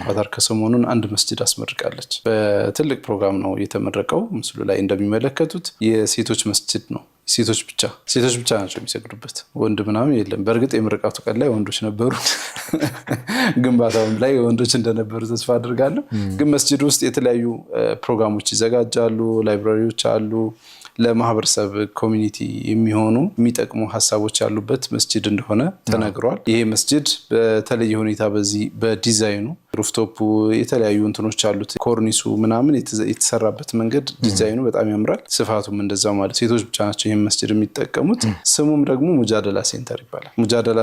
ኳታር ከሰሞኑን አንድ መስጂድ አስመርቃለች። በትልቅ ፕሮግራም ነው የተመረቀው። ምስሉ ላይ እንደሚመለከቱት የሴቶች መስጂድ ነው። ሴቶች ብቻ ናቸው የሚሰግዱበት፣ ወንድ ምናምን የለም። በእርግጥ የምርቃቱ ቀን ላይ ወንዶች ነበሩ፣ ግንባታውም ላይ ወንዶች እንደነበሩ ተስፋ አድርጋለሁ። ግን መስጂድ ውስጥ የተለያዩ ፕሮግራሞች ይዘጋጃሉ፣ ላይብራሪዎች አሉ። ለማህበረሰብ ኮሚኒቲ የሚሆኑ የሚጠቅሙ ሀሳቦች ያሉበት መስጂድ እንደሆነ ተነግሯል። ይሄ መስጂድ በተለየ ሁኔታ በዚህ በዲዛይኑ ሩፍቶፑ የተለያዩ እንትኖች አሉት፣ ኮርኒሱ ምናምን የተሰራበት መንገድ ዲዛይኑ በጣም ያምራል። ስፋቱም እንደዛው ማለት ሴቶች ብቻ ናቸው ይሄን መስጂድ የሚጠቀሙት። ስሙም ደግሞ ሙጃደላ ሴንተር ይባላል። ሙጃደላ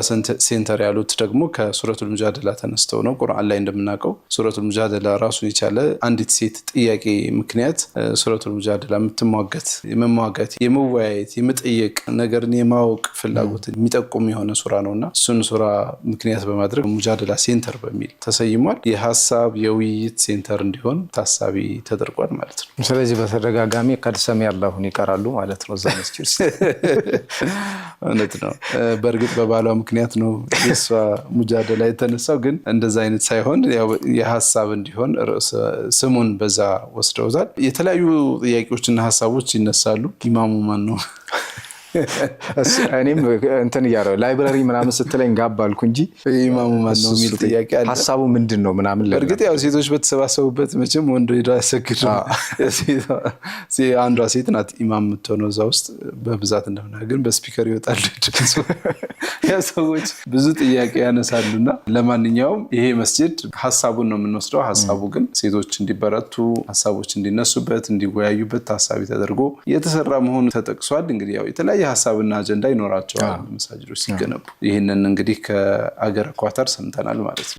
ሴንተር ያሉት ደግሞ ከሱረቱል ሙጃደላ ተነስተው ነው። ቁርአን ላይ እንደምናውቀው ሱረቱል ሙጃደላ ራሱን የቻለ አንዲት ሴት ጥያቄ ምክንያት ሱረቱል ሙጃደላ የምትሟገት የመሟገት የመወያየት የመጠየቅ ነገርን የማወቅ ፍላጎትን የሚጠቁም የሆነ ሱራ ነውና እሱን ሱራ ምክንያት በማድረግ ሙጃደላ ሴንተር በሚል ተሰይሟል። የሐሳብ የውይይት ሴንተር እንዲሆን ታሳቢ ተደርጓል ማለት ነው። ስለዚህ በተደጋጋሚ ቀድሰም ያላሁን ይቀራሉ ማለት ነው እዛ መስጂድ። እውነት ነው። በእርግጥ በባሏ ምክንያት ነው የሷ ሙጃደላ የተነሳው፣ ግን እንደዛ አይነት ሳይሆን የሐሳብ እንዲሆን ስሙን በዛ ወስደውታል። የተለያዩ ጥያቄዎችና ሐሳቦች ይነሳሉ። ኢማሙ ማን ነው? እኔም እንትን እያለው ላይብራሪ ምናምን ስትለኝ ጋብ አልኩ እንጂ ኢማሙ ማን ነው የሚል ጥያቄ አለ። ሐሳቡ ምንድነው ምናምን ለምን? እርግጥ ያው ሴቶች በተሰባሰቡበት መቼም ወንድ ሄዶ ያሰግድ። አንዷ ሴት ናት ኢማም የምትሆነው እዛ ውስጥ በብዛት እንደሆነ፣ ግን በስፒከር ይወጣል። ያ ሰዎች ብዙ ጥያቄ ያነሳሉና ለማንኛውም ይሄ መስጂድ ሐሳቡን ነው የምንወስደው። ሐሳቡ ግን ሴቶች እንዲበረቱ፣ ሐሳቦች እንዲነሱበት፣ እንዲወያዩበት ታሳቢ ተደርጎ የተሰራ መሆኑ ተጠቅሷል። እንግዲህ ያው የተለያየ ሐሳብና አጀንዳ ይኖራቸዋል መስጂዶች ሲገነቡ። ይህንን እንግዲህ ከአገረ ኳታር ሰምተናል ማለት ነው።